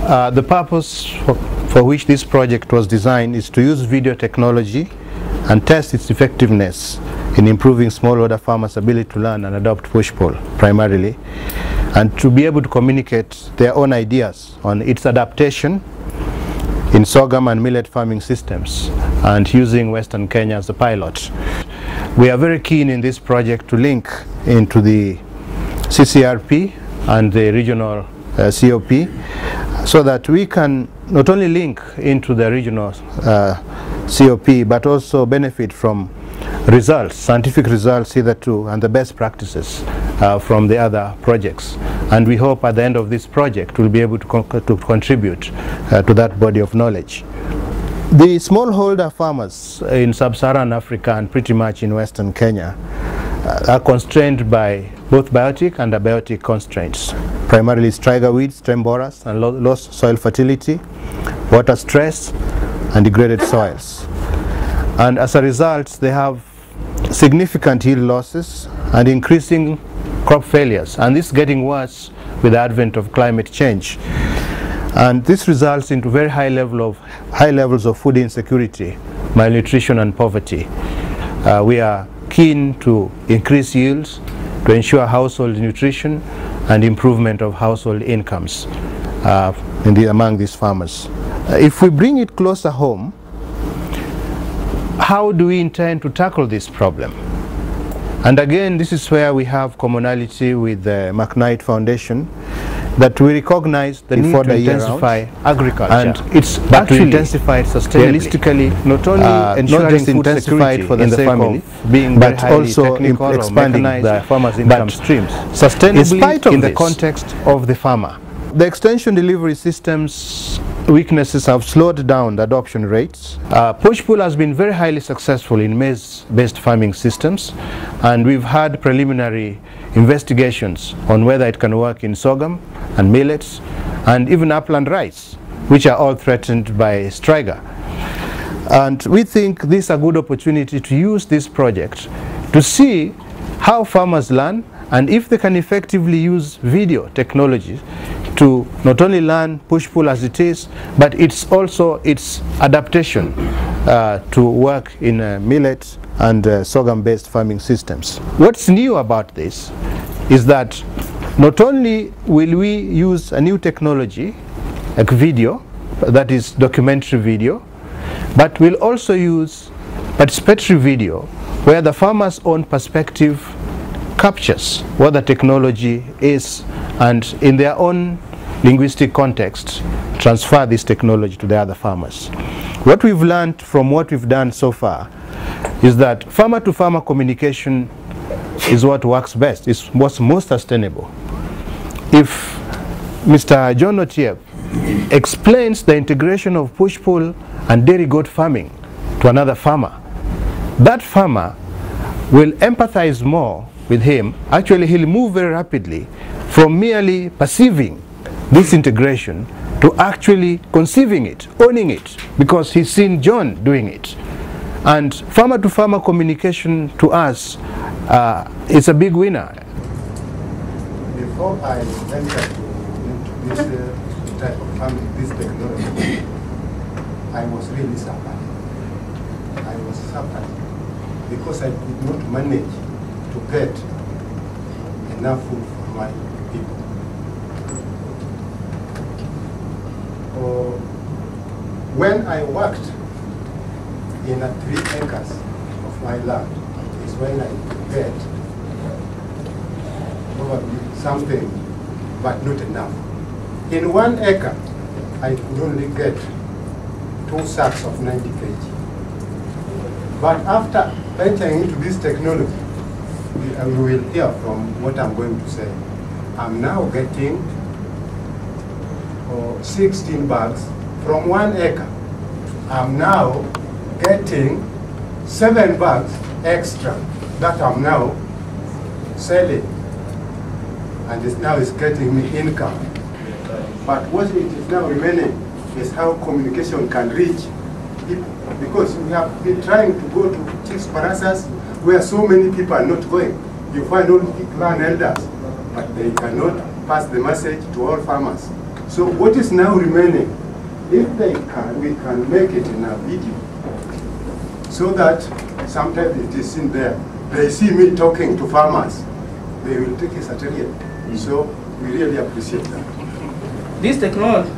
The purpose for which this project was designed is to use video technology and test its effectiveness in improving smallholder farmers' ability to learn and adopt push-pull primarily, and to be able to communicate their own ideas on its adaptation in sorghum and millet farming systems, and using Western Kenya as a pilot. We are very keen in this project to link into the CCRP and the regional COP, so that we can not only link into the regional COP, but also benefit from results, scientific results hitherto, and the best practices from the other projects. And we hope at the end of this project we'll be able to contribute to that body of knowledge. The smallholder farmers in sub-Saharan Africa and pretty much in Western Kenya are constrained by both biotic and abiotic constraints, primarily striga weeds, stem borers, and low soil fertility, water stress, and degraded soils. And as a result, they have significant yield losses and increasing crop failures, and this is getting worse with the advent of climate change. And this results into very high levels of food insecurity, malnutrition, and poverty. We are keen to increase yields, to ensure household nutrition and improvement of household incomes among these farmers. If we bring it closer home, how do we intend to tackle this problem? And again, this is where we have commonality with the McKnight Foundation, that we recognize the need to intensify agriculture, and it's actually intensified sustainably, realistically, not only ensuring food security for the family, but also expanding the farmers' income streams, sustainably in the context of the farmer. The extension delivery systems weaknesses have slowed down the adoption rates. Push-pull has been very highly successful in maize-based farming systems, and we've had preliminary investigations on whether it can work in sorghum and millets and even upland rice, which are all threatened by striga. And we think this is a good opportunity to use this project to see how farmers learn, and if they can effectively use video technology to not only learn push-pull as it is, but it's also its adaptation to work in millet and sorghum-based farming systems. What's new about this is that not only will we use a new technology like video, that is documentary video, but we'll also use participatory video where the farmer's own perspective captures what the technology is, and in their own linguistic context transfer this technology to the other farmers. What we've learned from what we've done so far is that farmer-to-farmer communication is what works best, is what's most sustainable. If Mr. John Otiep explains the integration of push-pull and dairy goat farming to another farmer, that farmer will empathize more with him. Actually, he'll move very rapidly from merely perceiving this integration to actually conceiving it, owning it, because he's seen John doing it. And farmer-to-farmer communication to us is a big winner. Before I entered into this type of farming, this technology, I was really suffering. I was suffering because I could not manage to get enough food for my people. When I worked in 3 acres of my land is when I could get probably something, but not enough. In 1 acre, I could only get 2 sacks of 90 kg. But after entering into this technology, we will hear from what I'm going to say. I'm now getting 16 bags from 1 acre. I'm now getting 7 bags extra that I'm now selling, and it's getting me income. But what it is now remaining is how communication can reach people, because we have been trying to go to chiefs parazas where so many people are not going. You find only clan elders, but they cannot pass the message to all farmers. So what is now remaining, if they can, we can make it in a video, so that sometimes it is in there. They see me talking to farmers, they will take a certificate. So we really appreciate that. This technology,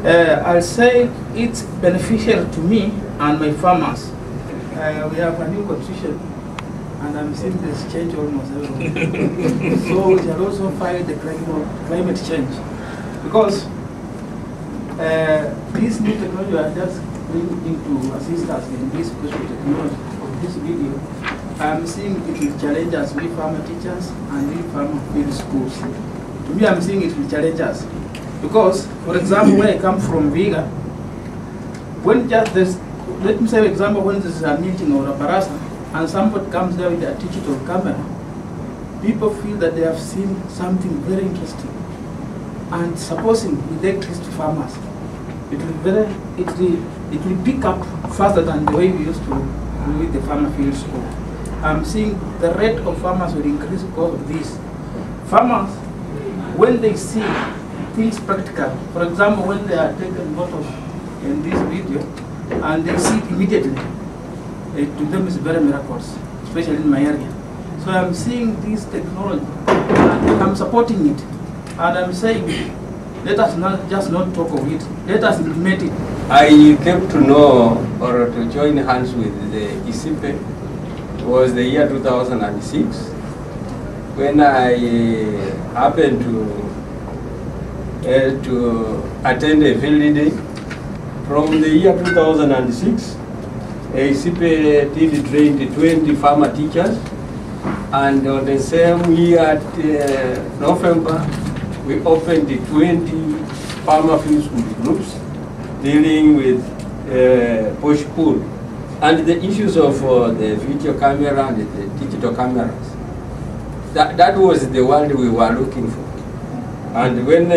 I'll say it's beneficial to me and my farmers. We have a new constitution, and I'm seeing this change almost everywhere. So we shall also fight the climate change, because this new technology I just bringing to assist us in this special technology, this video, I'm seeing it will challenge us, we farmer teachers and we farmer field schools. To me, I'm seeing it will challenge us. Because, for example, where I come from, Viga, when just this, let me say, for example, when there's a meeting or a barasa, and somebody comes there with a digital camera, people feel that they have seen something very interesting. And supposing we take this to farmers, it will pick up faster than the way we used to do with the farmer field school. I'm seeing the rate of farmers will increase because of this. Farmers, when they see things practical, for example, when they are taken photos in this video and they see it immediately, to them is very miracles, especially in my area. So I'm seeing this technology and I'm supporting it, and I'm saying let us not talk of it, let us implement it. I came to know or to join hands with the ISIPE was the year 2006, when I happened to attend a field day. From the year 2006, ISIPE did train 20 farmer teachers, and on the same year at November, we opened the 20 farmer field school groups dealing with push pull and the issues of the video camera and the digital cameras. That was the world we were looking for. And when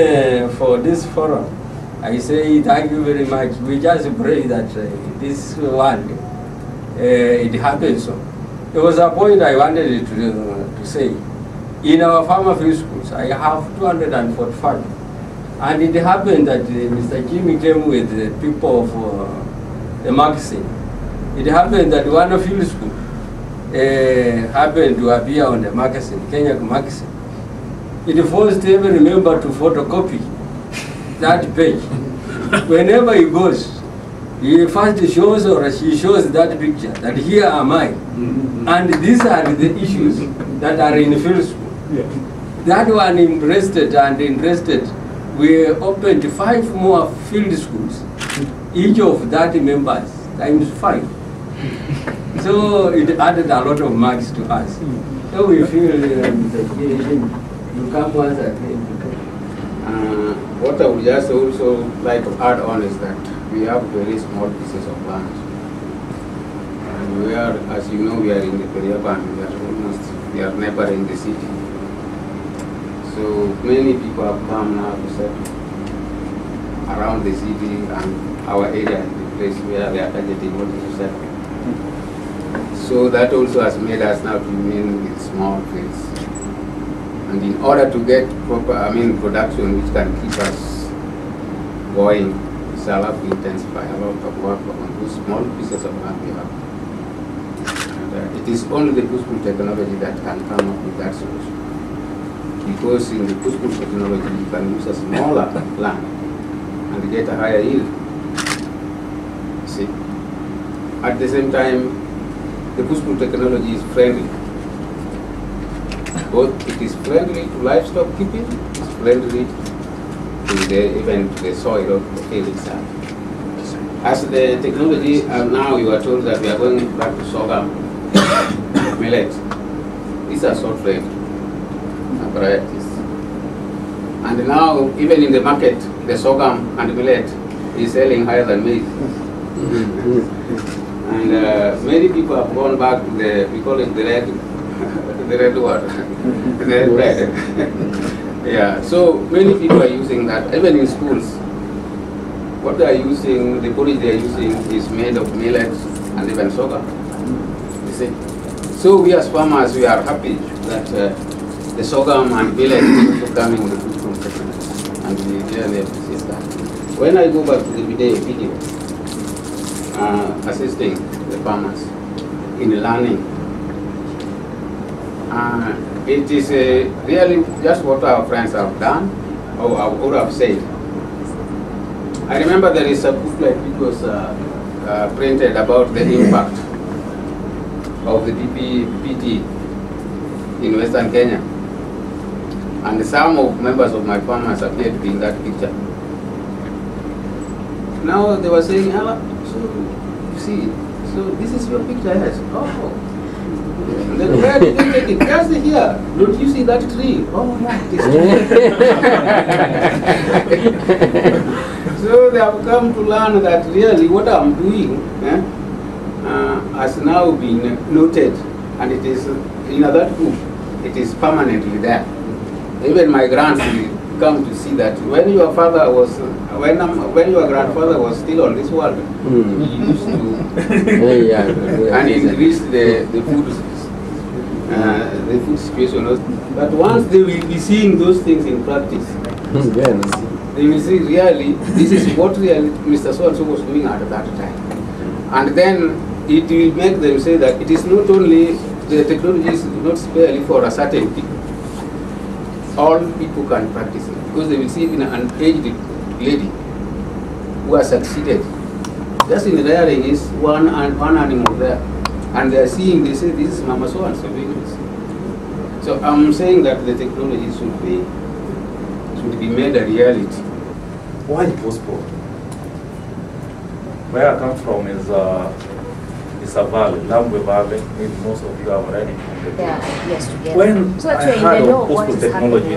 for this forum, I say thank you very much. We just pray that this world, it happens so. There was a point I wanted to say. In our farmer field schools, I have 245. And it happened that Mr. Jimmy came with the people of the magazine. It happened that one field school happened to appear on the magazine, Kenya magazine. It forced every member to photocopy that page. Whenever he goes, he first shows or she shows that picture, that here am I. And these are the issues that are in field school. Yeah. That one interested and interested. We opened 5 more field schools, each of 30 members, times 5. So it added a lot of marks to us. So we feel you come once again. What I would just also like to add on is that we have very small pieces of land. And we are, as you know, we are in the periurban, we are neighboring the city. So many people have come now to settle around the city, and our area is the place where they are targeting wanting to settle. So that also has made us now to remain with small fields. And in order to get proper, production which can keep us going, we shall have to intensify a lot of work on those small pieces of land we have. And it is only the push-pull technology that can come up with that solution. Because in the push-pull technology, you can use a smaller land and get a higher yield. See? At the same time, the push-pull technology is friendly. Both it is friendly to livestock keeping, it is friendly to even to the soil of the field itself. As the technology, now you are told that we are going back to sorghum, millet. These are salt friendly varieties. And now, even in the market, the sorghum and millet is selling higher than maize. And many people have gone back to we call it the red word, the red bread. Yeah, so many people are using that, even in schools. What they are using, the porridge they are using is made of millet and even sorghum. You see? So we as farmers, we are happy that the sorghum and millet is also coming with the push-pull technology. and we really appreciate that. When I go back to the video, assisting the farmers in learning, it is really just what our friends have done or have said. I remember there is a booklet which was printed about the impact of the PPT in Western Kenya. And some of members of my farmers appeared to be in that picture. Now they were saying, so you see, so this is your picture, yes. Oh. Then where did you take it? Just here. Don't you see that tree? Oh yeah, it is. So they have come to learn that really what I'm doing has now been noted, and it is in that book. It is permanently there. Even my grands will come to see that when your father was, when your grandfather was still on this world, he used to and increased the food situation. But once they will be seeing those things in practice, they will see really this is what really Mr. So-and-so was doing at that time. And then it will make them say that it is not only the technology is not sparely for a certain people. All people can practice it because they will see even an aged lady who has succeeded. Just in rearing is one animal there, and they are seeing. They say this is Mama so and so doing this. So I'm saying that the technology should be made a reality. Why postpone? Where I come from is a valley, Lambwe Valley. Maybe most of you have already come. Yeah, yes, together. When so I heard of what postpone is technology,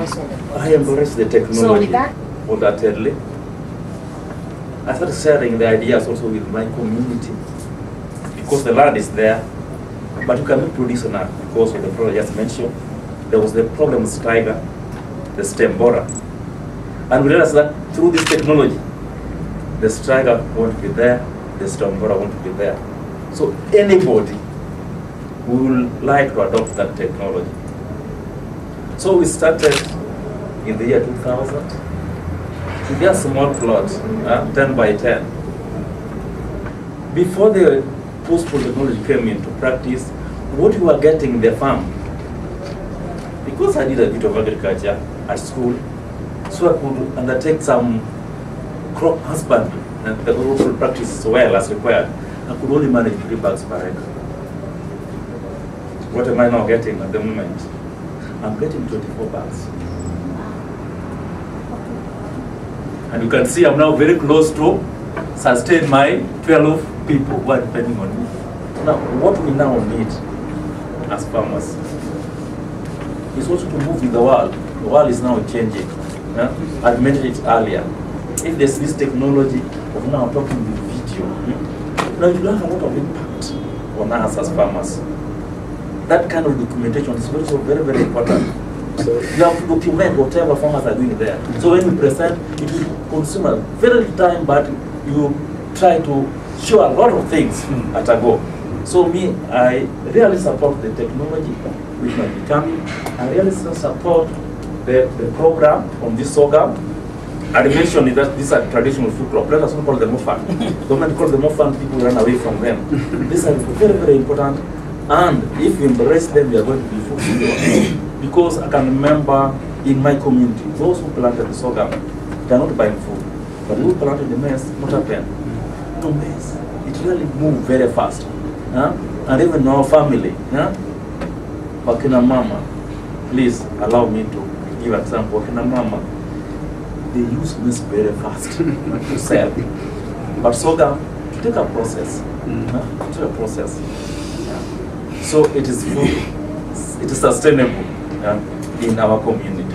I embraced the technology so with that, wholeheartedly. I started sharing the ideas also with my community because the land is there, but you cannot produce enough because of the problem I just mentioned. There was the problem with tiger, the stem borer. And we realized that through this technology, the striker won't be there, the stem borer won't be there. So anybody would like to adopt that technology. So we started in the year 2000 with a small plot, 10 by 10. Before the post-pole technology came into practice, what we were getting in the farm, because I did a bit of agriculture at school, so I could undertake some crop husbandry and the rural practice well as required. I could only manage 3 bags per acre. What am I now getting at the moment? I'm getting 24 bags. And you can see I'm now very close to sustain my 12 people who are depending on me. Now, what we now need as farmers is also to move with the world. The world is now changing. I mentioned it earlier. If there's this technology of now talking with video, now it will have a lot of impact on us as farmers. That kind of documentation is also very, very important. So you have to document whatever farmers are doing there. So when you present, it will consume a very little time, but you try to show a lot of things at a go. So me, I really support the technology which might be coming. I really support the program on this sorghum. I mentioned that these are traditional food crops. Let us not call them often. The moment you call them often, people run away from them. These are very, very important. And if we embrace them, we are going to be food secure. Because I can remember in my community, those who planted the sorghum, they are not buying food. But who planted the maize, what happened? No maize. It really moved very fast. And even in our family, Wakina Mama, please allow me to give an example. Wakina Mama, they use maize very fast to sell. But sorghum, to take a process. To take a process. So it is food, it is sustainable in our community.